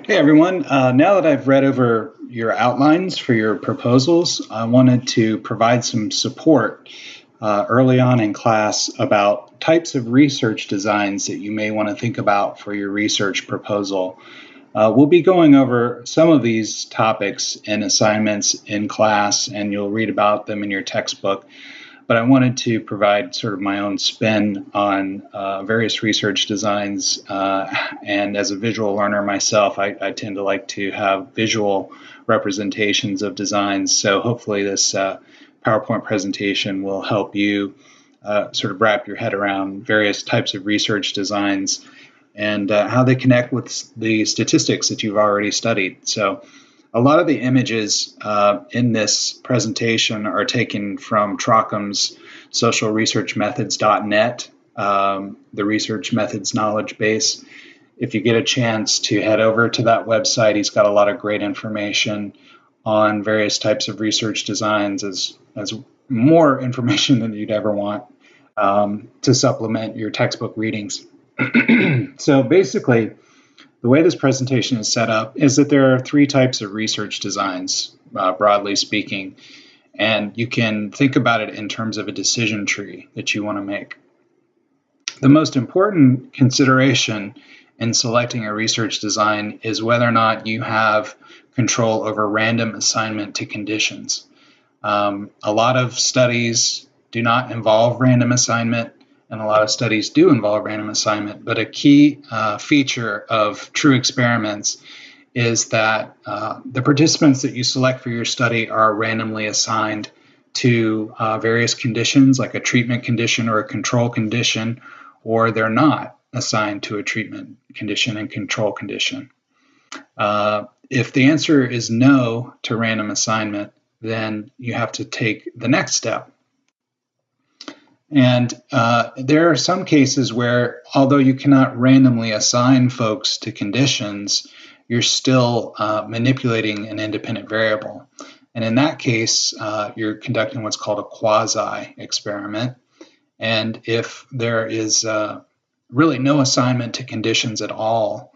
Hey everyone, now that I've read over your outlines for your proposals, I wanted to provide some support early on in class about types of research designs that you may want to think about for your research proposal. We'll be going over some of these topics in assignments in class, and you'll read about them in your textbook. But I wanted to provide sort of my own spin on various research designs. And as a visual learner myself, I tend to like to have visual representations of designs. So hopefully this PowerPoint presentation will help you sort of wrap your head around various types of research designs and how they connect with the statistics that you've already studied. So a lot of the images in this presentation are taken from Trocham's socialresearchmethods.net, the research methods knowledge base. If you get a chance to head over to that website, he's got a lot of great information on various types of research designs, as more information than you'd ever want to supplement your textbook readings. So basically, the way this presentation is set up is that there are three types of research designs, broadly speaking, and you can think about it in terms of a decision tree that you want to make. The most important consideration in selecting a research design is whether or not you have control over random assignment to conditions. A lot of studies do not involve random assignment, and a lot of studies do involve random assignment, but a key feature of true experiments is that the participants that you select for your study are randomly assigned to various conditions, like a treatment condition or a control condition, or they're not assigned to a treatment condition and control condition. If the answer is no to random assignment, then you have to take the next step. And there are some cases where, although you cannot randomly assign folks to conditions, you're still manipulating an independent variable. And in that case, you're conducting what's called a quasi-experiment. And if there is really no assignment to conditions at all,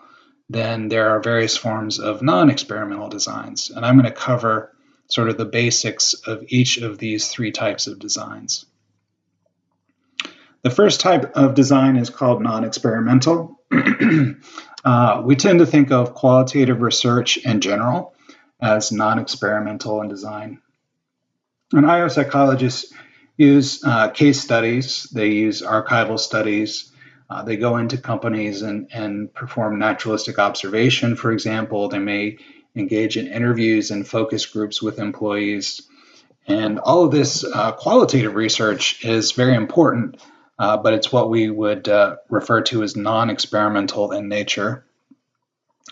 then there are various forms of non-experimental designs. And I'm going to cover sort of the basics of each of these three types of designs. The first type of design is called non-experimental. We tend to think of qualitative research in general as non-experimental in design. And IO psychologists use case studies, they use archival studies, they go into companies and perform naturalistic observation, for example. They may engage in interviews and focus groups with employees. And all of this qualitative research is very important, but it's what we would refer to as non-experimental in nature,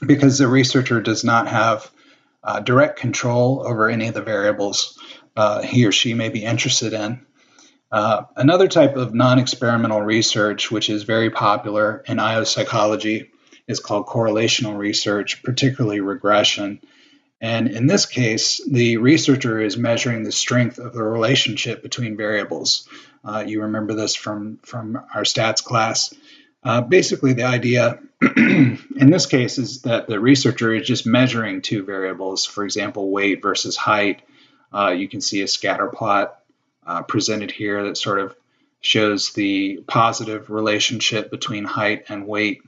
because the researcher does not have direct control over any of the variables he or she may be interested in. Another type of non-experimental research, which is very popular in IO psychology, is called correlational research, particularly regression. And in this case, the researcher is measuring the strength of the relationship between variables. You remember this from our stats class. Basically, the idea in this case is that the researcher is just measuring two variables, for example, weight versus height. You can see a scatter plot presented here that sort of shows the positive relationship between height and weight.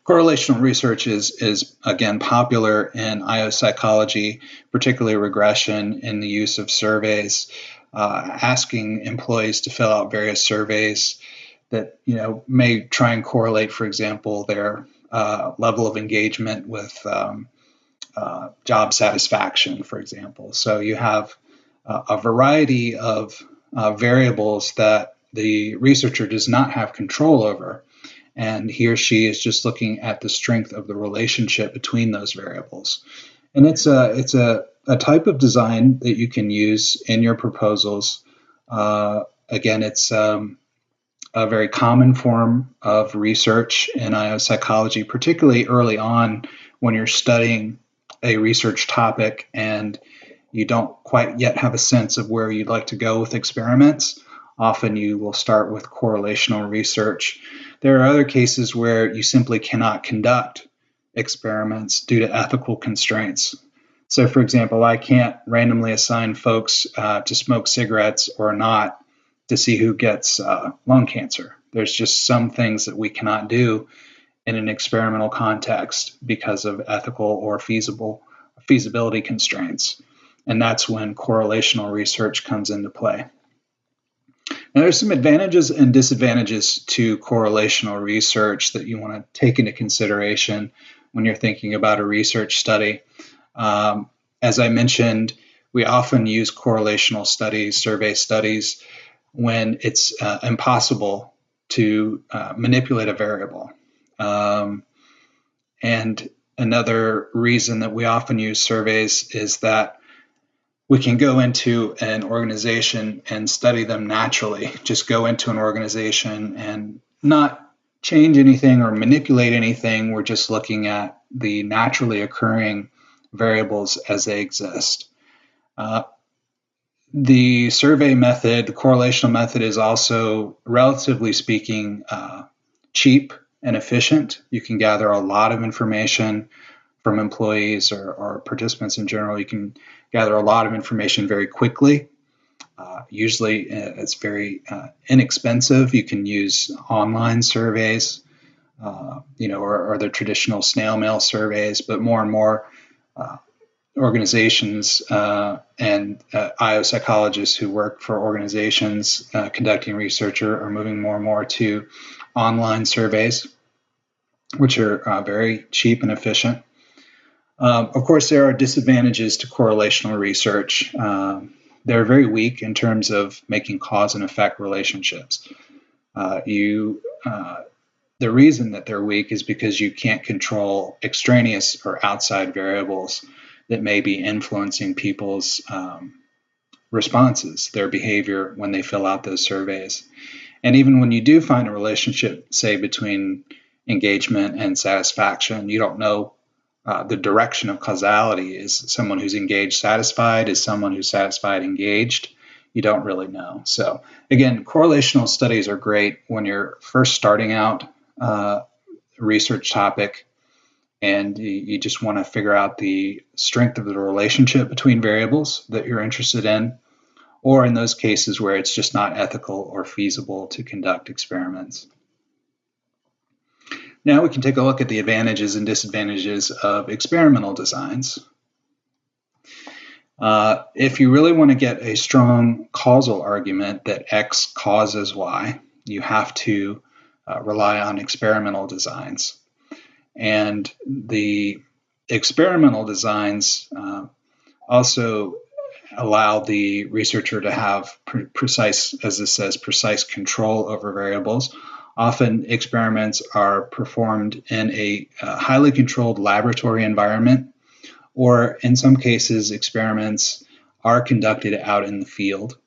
Correlational research is again popular in IO psychology, particularly regression, in the use of surveys, asking employees to fill out various surveys that may try and correlate, for example, their level of engagement with job satisfaction, for example. So you have a variety of variables that the researcher does not have control over, and he or she is just looking at the strength of the relationship between those variables. And it's a type of design that you can use in your proposals. Again, it's a very common form of research in IO psychology, particularly early on when you're studying a research topic and you don't quite yet have a sense of where you'd like to go with experiments. Often you will start with correlational research. There are other cases where you simply cannot conduct experiments due to ethical constraints. So, for example, I can't randomly assign folks to smoke cigarettes or not to see who gets lung cancer. There's just some things that we cannot do in an experimental context because of ethical or feasibility constraints. And that's when correlational research comes into play. Now, there's some advantages and disadvantages to correlational research that you want to take into consideration when you're thinking about a research study. As I mentioned, we often use correlational studies, survey studies, when it's impossible to manipulate a variable. And another reason that we often use surveys is that we can go into an organization and study them naturally. Just go into an organization and not change anything or manipulate anything. We're just looking at the naturally occurring variables as they exist. The survey method, the correlational method, is also, relatively speaking, cheap and efficient. You can gather a lot of information from employees or participants in general. You can gather a lot of information very quickly. Usually it's very inexpensive. You can use online surveys, or the traditional snail mail surveys, but more and more organizations and IO psychologists who work for organizations conducting research are moving more and more to online surveys, which are very cheap and efficient. Of course, there are disadvantages to correlational research. They're very weak in terms of making cause and effect relationships. The reason that they're weak is because you can't control extraneous or outside variables that may be influencing people's responses, their behavior when they fill out those surveys. And even when you do find a relationship, say, between engagement and satisfaction, you don't know the direction of causality. Is someone who's engaged satisfied? Is someone who's satisfied engaged? You don't really know. So again, correlational studies are great when you're first starting out a research topic and you just want to figure out the strength of the relationship between variables that you're interested in, or in those cases where it's just not ethical or feasible to conduct experiments. Now we can take a look at the advantages and disadvantages of experimental designs. If you really want to get a strong causal argument that X causes Y, you have to rely on experimental designs. And the experimental designs also allow the researcher to have precise, as this says, precise control over variables. Often experiments are performed in a highly controlled laboratory environment, or in some cases, experiments are conducted out in the field.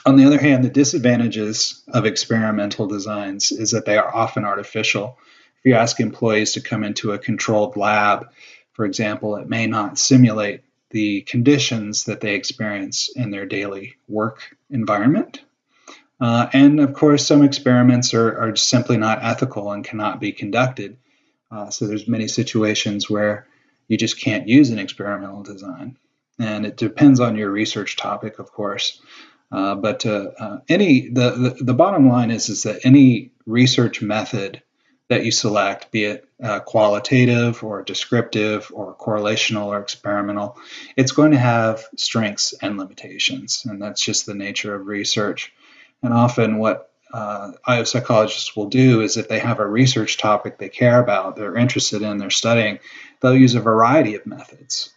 On the other hand, the disadvantages of experimental designs is that they are often artificial. If you ask employees to come into a controlled lab, for example, it may not simulate the conditions that they experience in their daily work environment. And of course, some experiments are simply not ethical and cannot be conducted. So there's many situations where you just can't use an experimental design. And it depends on your research topic, of course. But the bottom line is that any research method that you select, be it qualitative or descriptive or correlational or experimental, it's going to have strengths and limitations. And that's just the nature of research. And often what IO psychologists will do is if they have a research topic they care about, they're interested in, they're studying, they'll use a variety of methods.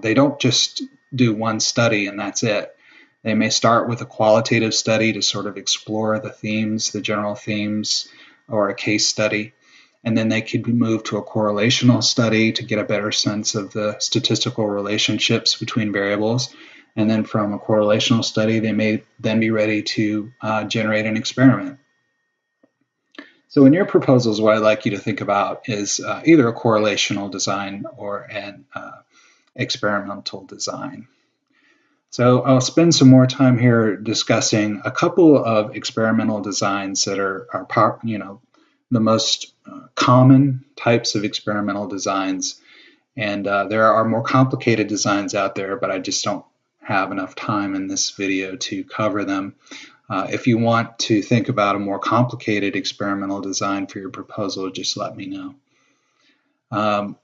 They don't just do one study and that's it. They may start with a qualitative study to sort of explore the themes, the general themes, or a case study. And then they could be moved to a correlational study to get a better sense of the statistical relationships between variables. And then from a correlational study, they may then be ready to generate an experiment. So in your proposals, what I'd like you to think about is either a correlational design or an experimental design. So I'll spend some more time here discussing a couple of experimental designs that are the most common types of experimental designs, and there are more complicated designs out there, but I just don't have enough time in this video to cover them. If you want to think about a more complicated experimental design for your proposal, just let me know.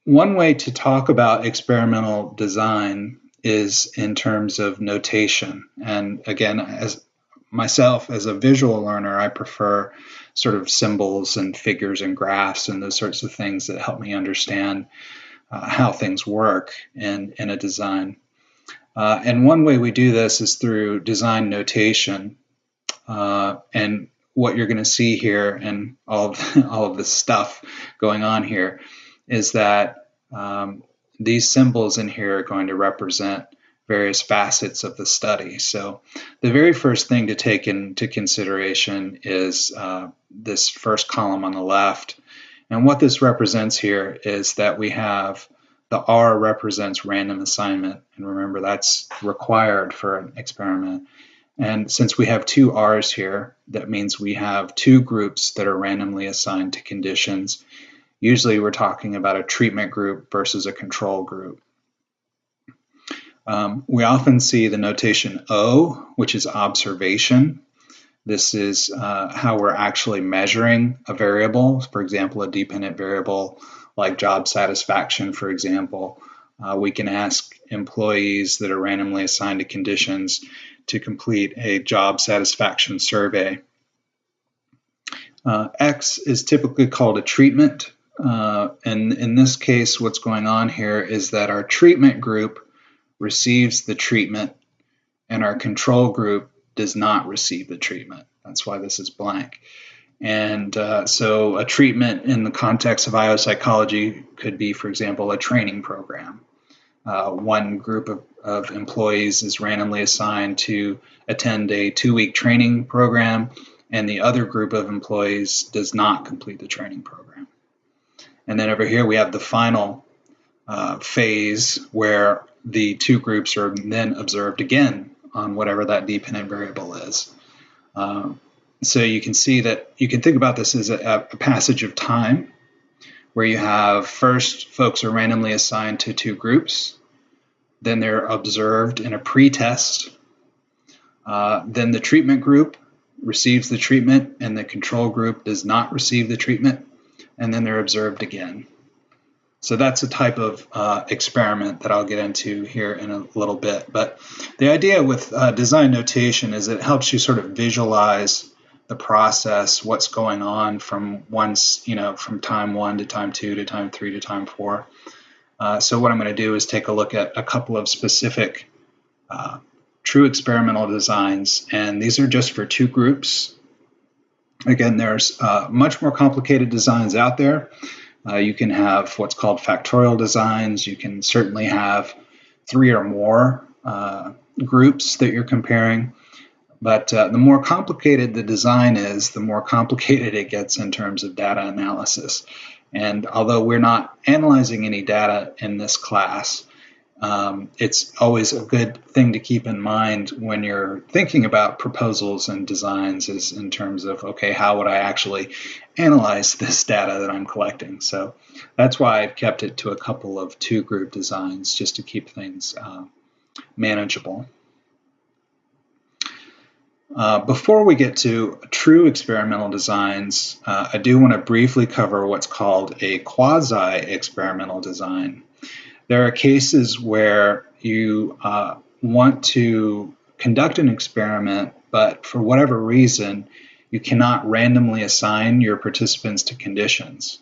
One way to talk about experimental design is in terms of notation. And again, as myself, as a visual learner, I prefer sort of symbols and figures and graphs and those sorts of things that help me understand how things work in a design. And one way we do this is through design notation. And what you're going to see here and all of the stuff going on here is that these symbols in here are going to represent various facets of the study. So the very first thing to take into consideration is this first column on the left. And what this represents here is that we have the R represents random assignment. And remember, that's required for an experiment. And since we have two R's here, that means we have two groups that are randomly assigned to conditions. Usually we're talking about a treatment group versus a control group. We often see the notation O, which is observation. This is how we're actually measuring a variable, for example, a dependent variable like job satisfaction, for example. We can ask employees that are randomly assigned to conditions to complete a job satisfaction survey. X is typically called a treatment. And in this case, what's going on here is that our treatment group receives the treatment and our control group does not receive the treatment. That's why this is blank. And so a treatment in the context of IO psychology could be, for example, a training program. One group of employees is randomly assigned to attend a 2-week training program, and the other group of employees does not complete the training program. And then over here we have the final phase where the two groups are then observed again on whatever that dependent variable is. So you can see that you can think about this as a passage of time where you have first folks are randomly assigned to two groups, then they're observed in a pre-test, then the treatment group receives the treatment and the control group does not receive the treatment, and then they're observed again. So that's a type of experiment that I'll get into here in a little bit. But the idea with design notation is it helps you sort of visualize the process, what's going on from from time 1 to time 2 to time 3 to time 4. So what I'm going to do is take a look at a couple of specific true experimental designs, and these are just for two groups. Again, there's much more complicated designs out there. You can have what's called factorial designs. You can certainly have 3 or more groups that you're comparing. But the more complicated the design is, the more complicated it gets in terms of data analysis. And although we're not analyzing any data in this class, it's always a good thing to keep in mind when you're thinking about proposals and designs is in terms of, okay, how would I actually analyze this data that I'm collecting? So that's why I've kept it to a couple of 2-group designs just to keep things manageable. Before we get to true experimental designs, I do want to briefly cover what's called a quasi-experimental design. There are cases where you want to conduct an experiment, but for whatever reason, you cannot randomly assign your participants to conditions.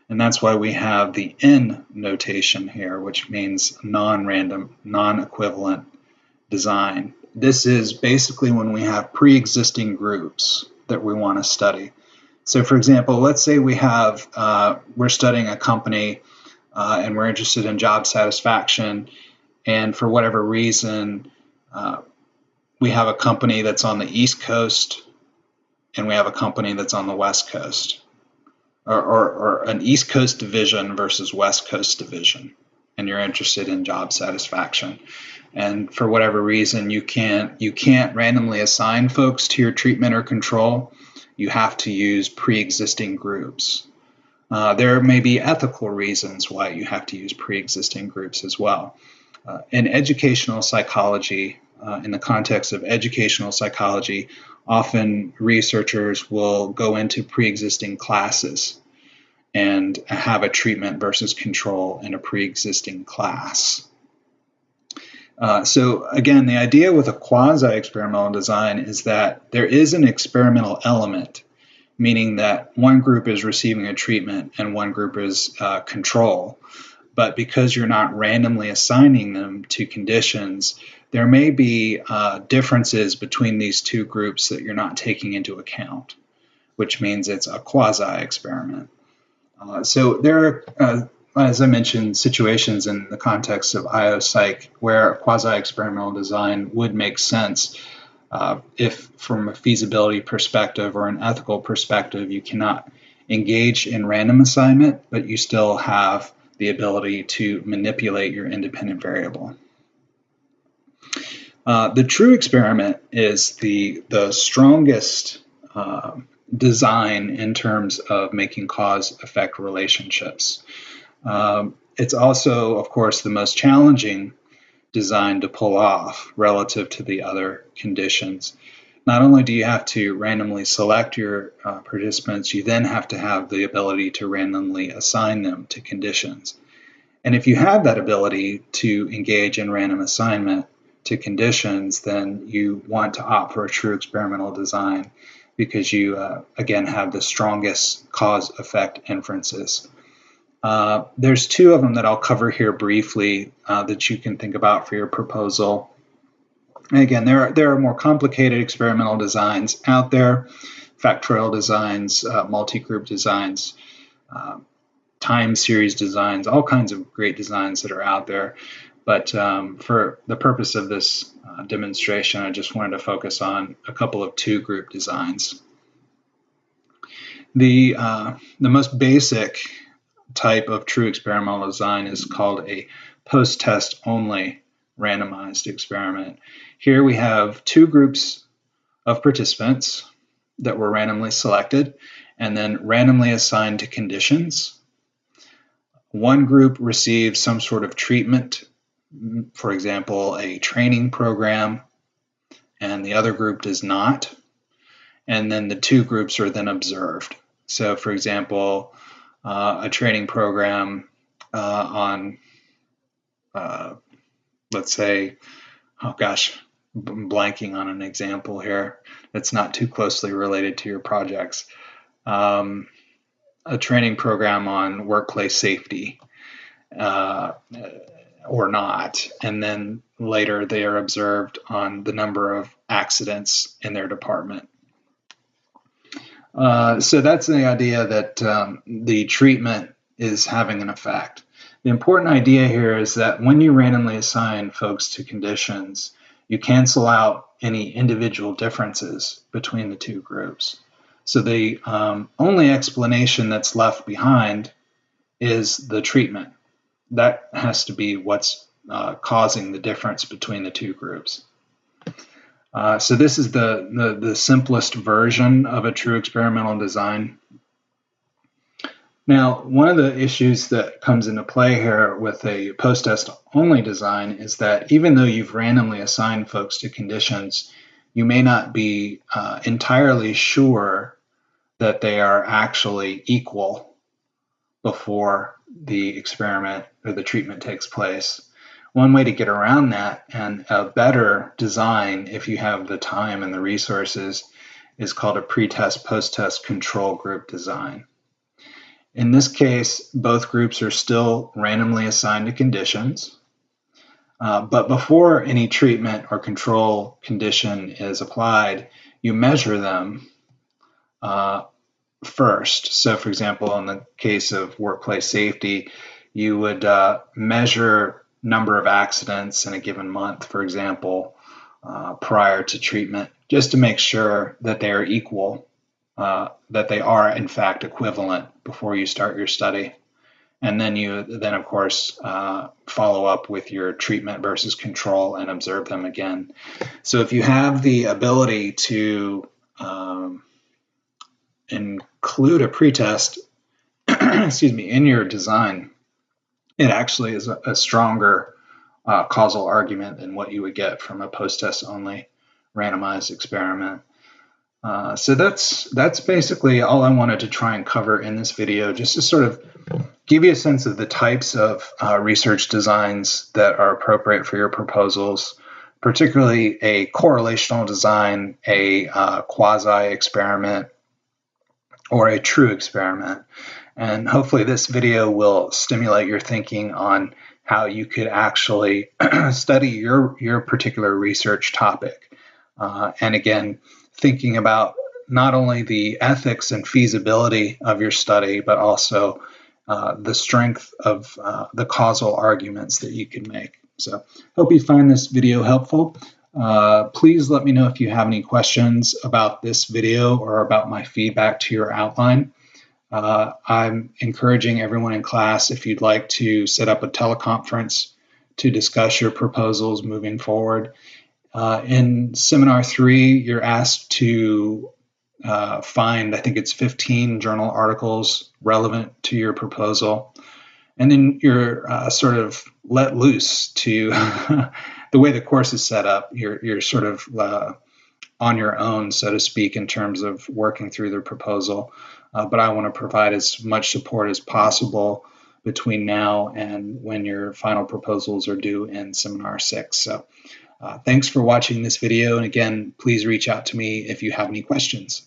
And that's why we have the N notation here, which means non-random, non-equivalent design. This is basically when we have pre-existing groups that we want to study. So for example, let's say we have, we're studying a company and we're interested in job satisfaction, and for whatever reason, we have a company that's on the East Coast and we have a company that's on the West Coast, or an East Coast division versus West Coast division, and you're interested in job satisfaction. And for whatever reason, you can't randomly assign folks to your treatment or control. You have to use pre-existing groups. There may be ethical reasons why you have to use pre-existing groups as well. In educational psychology, in the context of educational psychology, often researchers will go into pre-existing classes and have a treatment versus control in a pre-existing class. So again, the idea with a quasi-experimental design is that there is an experimental element, meaning that one group is receiving a treatment and one group is control. But because you're not randomly assigning them to conditions, there may be differences between these two groups that you're not taking into account, which means it's a quasi-experiment. So there are, as I mentioned, situations in the context of IO Psych where a quasi-experimental design would make sense if from a feasibility perspective or an ethical perspective, you cannot engage in random assignment, but you still have the ability to manipulate your independent variable. The true experiment is the strongest design in terms of making cause-effect relationships. It's also, of course, the most challenging design to pull off relative to the other conditions. Not only do you have to randomly select your participants, you then have to have the ability to randomly assign them to conditions. And if you have that ability to engage in random assignment to conditions, then you want to opt for a true experimental design because you, again, have the strongest cause-effect inferences. There's two of them that I'll cover here briefly that you can think about for your proposal. And again, there are more complicated experimental designs out there, factorial designs, multi-group designs, time series designs, all kinds of great designs that are out there. But for the purpose of this demonstration, I just wanted to focus on a couple of two-group designs. The most basic type of true experimental design is called a post-test only randomized experiment. Here we have two groups of participants that were randomly selected and then randomly assigned to conditions. One group receives some sort of treatment, for example, a training program, and the other group does not. And then the two groups are then observed. So, for example, a training program on, let's say, oh gosh, I'm blanking on an example here that's not too closely related to your projects. A training program on workplace safety or not, and then later they are observed on the number of accidents in their department. So that's the idea that the treatment is having an effect. The important idea here is that when you randomly assign folks to conditions, you cancel out any individual differences between the two groups. So the only explanation that's left behind is the treatment. That has to be what's causing the difference between the two groups. So this is the simplest version of a true experimental design. Now, one of the issues that comes into play here with a post-test only design is that even though you've randomly assigned folks to conditions, you may not be entirely sure that they are actually equal before the experiment or the treatment takes place. One way to get around that, and a better design if you have the time and the resources, is called a pre-test post-test control group design. In this case, both groups are still randomly assigned to conditions, but before any treatment or control condition is applied, you measure them first. So for example, in the case of workplace safety, you would measure number of accidents in a given month, for example, prior to treatment, just to make sure that they are equal, that they are in fact equivalent before you start your study. And then you of course follow up with your treatment versus control and observe them again. So if you have the ability to include a pretest excuse me, in your design, it actually is a stronger causal argument than what you would get from a post-test only randomized experiment. So that's basically all I wanted to try and cover in this video, just to sort of give you a sense of the types of research designs that are appropriate for your proposals, particularly a correlational design, a quasi-experiment, or a true experiment. And hopefully this video will stimulate your thinking on how you could actually study your particular research topic. And again, thinking about not only the ethics and feasibility of your study, but also the strength of the causal arguments that you can make. So hope you find this video helpful. Please let me know if you have any questions about this video or about my feedback to your outline. I'm encouraging everyone in class, if you'd like to set up a teleconference to discuss your proposals moving forward. In Seminar 3, you're asked to find, I think it's 15 journal articles relevant to your proposal. And then you're sort of let loose to the way the course is set up. You're sort of on your own, so to speak, in terms of working through the proposal. But I want to provide as much support as possible between now and when your final proposals are due in Seminar 6. So thanks for watching this video. And again, please reach out to me if you have any questions.